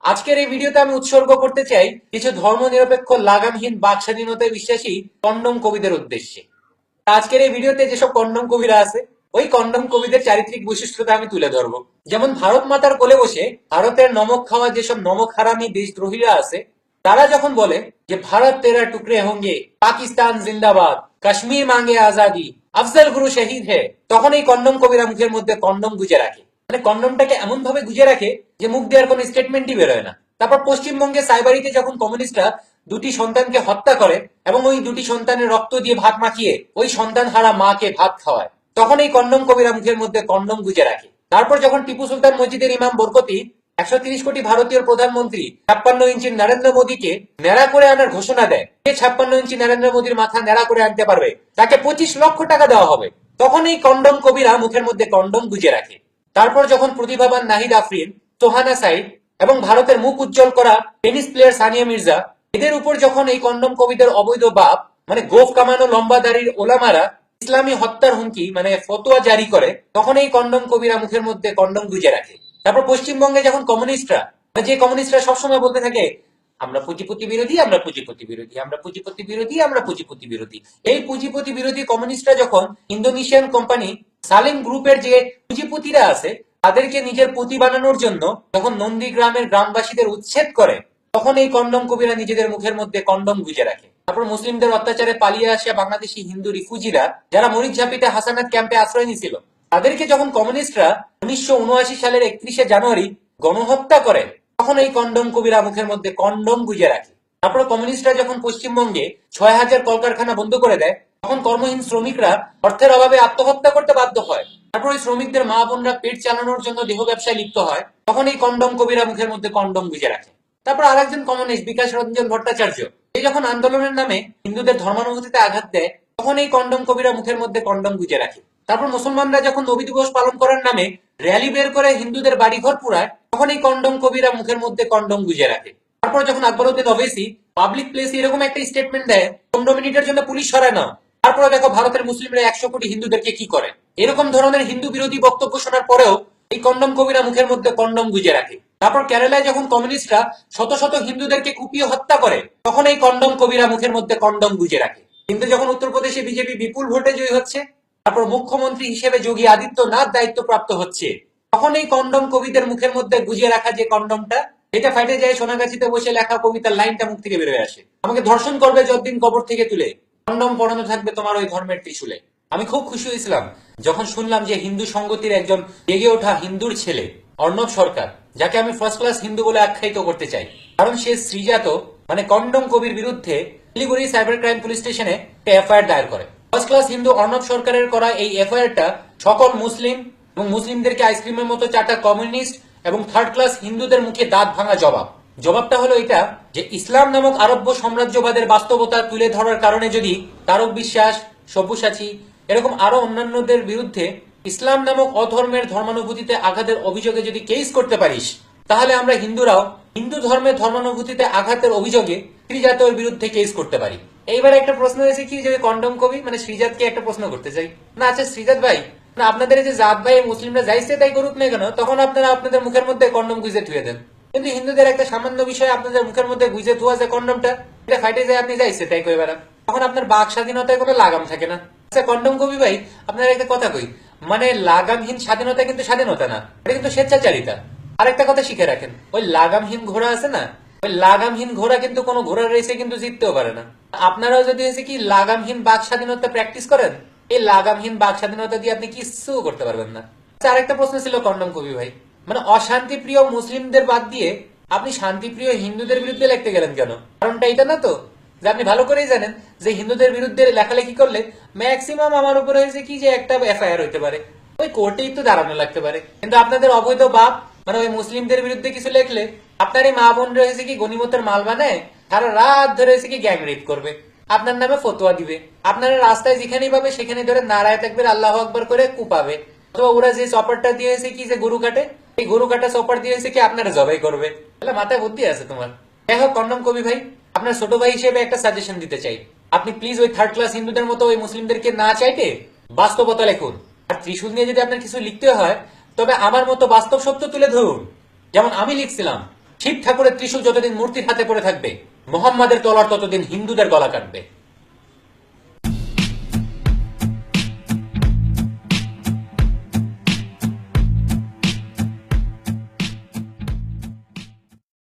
আজকের এই ভিডিওতে আমি উৎসর্গ করতে চাই কিছু ধর্মনিরপেক্ষ লাগামহীন বাক স্বাধীনতায় বিশ্বাসী কন্ডম কবিদের উদ্দেশ্যে। আজকের এই ভিডিওতে যেসব কন্ডম কবিরা আছে, ওই কন্ডম কবিদের চারিত্রিক বৈশিষ্ট্যতা আমি তুলে ধরবো। যেমন ভারত মাতার কোলে বসে ভারতের নমক খাওয়া যেসব নমক হারামি দেশদ্রোহীরা আছে, তারা যখন বলে যে ভারত তেরা টুকরে হোঙ্গে, পাকিস্তান জিন্দাবাদ, কাশ্মীর মাঙ্গে আজাদি, আফজল গুরু শহীদ হে, তখন এই কন্ডম কবিরা মুখের মধ্যে কন্ডম গুজে রাখে। মানে কন্ডমটাকে এমন ভাবে গুজে রাখে যে মুখ দেওয়ার কোনো স্টেটমেন্টই বেরোয় না। তারপর পশ্চিমবঙ্গে সাইবারিতে যখন কমিউনিস্টরা দুটি সন্তানকে হত্যা করে এবং ওই দুটি সন্তানের রক্ত দিয়ে ভাত মাখিয়ে ওই সন্তান হারা মাকে ভাত খাওয়ায়, তখন এই কন্ডম কবিরা মুখের মধ্যে কন্ডম গুজে রাখে। তারপর যখন টিপু সুলতান মসজিদের ইমাম বরকতি 130 কোটি ভারতীয় প্রধানমন্ত্রী 56 ইঞ্চির নরেন্দ্র মোদীকে ন্যাড়া করে আনার ঘোষণা দেয়, যে 56 ইঞ্চি নরেন্দ্র মোদীর মাথা ন্যাড়া করে আনতে পারবে তাকে 25 লক্ষ টাকা দেওয়া হবে, তখন এই কন্ডম কবিরা মুখের মধ্যে কন্ডম গুজে রাখে। তারপর যখন প্রতিভাবান নাহিদ আফরিন, তোহানা সাইদ এবং ভারতের মুখ উজ্জ্বল করা টেনিস প্লেয়ার সানিয়া মির্জা, এদের উপর যখন এই কন্ডম কবিদের অবৈধ বাপ মানে গোফ কামানো লম্বা দাড়ির ওলামারা ইসলামী হত্যার হুমকি মানে ফতোয়া জারি করে, তখন এই কন্ডম কবিরা মুখের মধ্যে কন্ডম গুজে রাখে। তারপর পশ্চিমবঙ্গে যখন কমিউনিস্টরা যে কমিউনিস্টরা সবসময় বলতে থাকে আমরা পুঁজিপতি বিরোধী, আমরা পুঁজিপতি বিরোধী, আমরা পুঁজিপতি বিরোধী, আমরা পুঁজিপতি বিরোধী, এই পুঁজিপতি বিরোধী কমিউনিস্টরা যখন ইন্দোনেশিয়ান কোম্পানি সালিম গ্রুপের যে পুঁজিপতিরা আছে তাদেরকে নিজের পুঁতি বানানোর জন্য যখন নন্দীগ্রামের গ্রামবাসীদের উচ্ছেদ করে, তখন এই কন্ডম কবিরা নিজেদের মুখের মধ্যে কন্ডম গুজে রাখে। তারপর মুসলিমদের অত্যাচারে পালিয়ে আসা বাংলাদেশি হিন্দু রিফিউজিরা যারা মরিচঝাপিতে হাসানাত ক্যাম্পে আশ্রয় নিয়েছিল, তাদেরকে যখন কমিউনিস্টরা 1979 সালের 31শে জানুয়ারি গণহত্যা করে, তখন এই কন্ডম কবিরা মুখের মধ্যে কন্ডম গুজে রাখে। তারপর কমিউনিস্টরা যখন পশ্চিমবঙ্গে 6,000 কলকারখানা বন্ধ করে দেয়, তখন কর্মহীন শ্রমিকরা অর্থের অভাবে আত্মহত্যা করতে বাধ্য হয়। তারপর ওই শ্রমিকদের মা বোনরা পেট চালানোর জন্য দেহ ব্যবসায় লিপ্ত হয়, তখন এই কন্ডম কবিরা মুখের মধ্যে কন্ডম গুজে রাখে। তারপর আরেকজন কমিউনিস্ট বিকাশ রঞ্জন ভট্টাচার্য, এই যখন আন্দোলনের নামে হিন্দুদের ধর্মানুভূতিতে আঘাত দেয়, তখন এই কন্ডম কবিরা মুখের মধ্যে কন্ডম গুজে রাখে। তারপর মুসলমানরা যখন নবী দিবস পালন করার নামে র্যালি বের করে হিন্দুদের বাড়িঘর পুরায়, তখন এই কন্ডম কবিরা মুখের মধ্যে কন্ডম গুজে রাখে। তারপর যখন আকবরউদ্দিন ওবেসি পাবলিক প্লেসে এরকম একটা স্টেটমেন্ট দেয় 15 মিনিটের জন্য পুলিশ সরায় না, তারপরে দেখো ভারতের মুসলিমরা 100 কোটি হিন্দুদেরকে কি করে। এরকম ধরনের হিন্দু বিরোধী বক্তব্য শোনার পরেও এই কন্ডম কবিরা মুখের মধ্যে কন্ডম গুজে রাখে। তারপর কেরালায় যখন কমিউনিস্টরা শত শত হিন্দুদেরকে কুপিয়ে হত্যা করে, তখন এই কন্ডম কবিরা মুখের মধ্যে কন্ডম গুজে রাখে। কিন্তু যখন উত্তরপ্রদেশে বিজেপি বিপুল ভোটে জয়ী হচ্ছে, তারপর মুখ্যমন্ত্রী হিসেবে যোগী আদিত্যনাথ দায়িত্বপ্রাপ্ত হচ্ছে, তখন এই কন্ডম কবিদের মুখের মধ্যে গুজে রাখা যে কন্ডমটা, এটা ফাইটে যায় সোনাগাছিতে বসে লেখা কবিতার লাইনটা মুখ থেকে বেরোয় আসে, আমাকে ধর্ষণ করবে যতদিন কবর থেকে তুলে, কন্ডম পরানো থাকবে তোমার ওই ধর্মের ত্রিশূলে। আমি খুব খুশি হয়েছিলাম যখন শুনলাম যে হিন্দু সংগতির একজন জেগে ওঠা হিন্দুর ছেলে অর্ণব সরকার, যাকে আমি ফার্স্ট ক্লাস হিন্দু বলে আখ্যায়িত করতে চাই, কারণ সে শ্রীজাত মানে কন্ডম কবির বিরুদ্ধে শিলিগুড়ি সাইবার ক্রাইম পুলিশ স্টেশনে এফআইআর দায়ের করে। ফার্স্ট ক্লাস হিন্দু অর্ণব সরকারের করা এই এফআইআরটা সকল মুসলিম এবং মুসলিমদেরকে আইসক্রিমের মতো চাটা কমিউনিস্ট এবং থার্ড ক্লাস হিন্দুদের মুখে দাঁত ভাঙা জবাব। জবাবটা হলো এটা যে ইসলাম নামক আরব্য সাম্রাজ্যবাদের বাস্তবতা তুলে ধরার কারণে যদি তারক বিশ্বাস, সব্যসাচী এরকম আরো অন্যান্যদের বিরুদ্ধে ইসলাম নামক অধর্মের ধর্মানুভূতিতে আঘাতের অভিযোগে যদি কেস করতে পারিস, তাহলে আমরা হিন্দুরাও হিন্দু ধর্মের ধর্মানুভূতিতে আঘাতের অভিযোগে শ্রীজাতের বিরুদ্ধে কেস করতে পারি। এইবার একটা প্রশ্ন হয়েছে কি, যে কন্ডম কবি মানে শ্রীজাতকে একটা প্রশ্ন করতে চাই না, আচ্ছা শ্রীজাত ভাই, না আপনাদের যে জাত ভাই মুসলিমরা যাইছে তাই করুক না কেন, তখন আপনারা আপনাদের মুখের মধ্যে কন্ডম গুজে থুয়ে দেন, কিন্তু হিন্দুদের একটা সামান্য বিষয় আপনাদের মুখের মধ্যে গুজে থুয়া যে কন্ডমটা, এটা ফাইটে যায় আপনি যাইছে তাই কই বেড়ান, তখন আপনার বাক স্বাধীনতায় কোনো লাগাম থাকে না। আচ্ছা কন্ডম কবি ভাই, আপনার একটা কথা কই, মানে লাগামহীন স্বাধীনতা কিন্তু স্বাধীনতা না, এটা কিন্তু স্বেচ্ছাচারিতা। আরেকটা কথা শিখে রাখেন, ওই লাগামহীন ঘোড়া আছে না, ওই লাগামহীন ঘোড়া কিন্তু কোনো ঘোড়ার রেসে কিন্তু জিততেও পারে না। আপনারাও যদি হয়েছে কি লাগামহীন বাক স্বাধীনতা প্র্যাকটিস করেন, এই লাগামহীন বাক স্বাধীনতা দিয়ে আপনি কিছু করতে পারবেন না। আচ্ছা আরেকটা প্রশ্ন ছিল কন্ডম কবি ভাই, মানে অশান্তি প্রিয় মুসলিমদের বাদ দিয়ে আপনি শান্তিপ্রিয় হিন্দুদের বিরুদ্ধে লিখতে গেলেন কেন? কারণটা এটা না তো যে আপনি ভালো করেই জানেন যে হিন্দুদের বিরুদ্ধে লেখালেখি করলে ম্যাক্সিমাম আমার উপরে হয়েছে কি যে একটা এফআইআর হইতে পারে, ওই কোর্টেই তো দাঁড়ানো লাগতে পারে। কিন্তু আপনাদের অবৈধ বাপ মানে ওই মুসলিমদের বিরুদ্ধে কিছু লেখলে আপনার এই মা বোন রয়েছে কি গনিমতের মাল বানায় সারা রাত ধরে হয়েছে কি গ্যাং রেপ করবে, আপনার নামে ফতোয়া দিবে, আপনারা রাস্তায় যেখানেই পাবে সেখানে ধরে নারায় থাকবে আল্লাহ আকবর করে কুপাবে, অথবা ওরা যে চপারটা দিয়েছে কি যে গরু কাটে, এই গরু কাটা চপার দিয়েছে কি আপনারা জবাই করবে। তাহলে মাথায় বুদ্ধি আছে তোমার। যাই হোক কন্ডম কবি ভাই, আপনার ছোট ভাই হিসেবে একটা সাজেশন দিতে চাই, আপনি প্লিজ ওই থার্ড ক্লাস হিন্দুদের মতো ওই মুসলিমদেরকে না চাইতে বাস্তবতা লিখুন। আর ত্রিশূল নিয়ে যদি আপনার কিছু লিখতে হয় তবে আমার মতো বাস্তব সত্য তুলে ধরুন। যেমন আমি লিখছিলাম শিব ঠাকুরের ত্রিশূল যতদিন মূর্তির হাতে পড়ে থাকবে, মোহাম্মদের তলোয়ার ততদিন হিন্দুদের গলা কাটবে।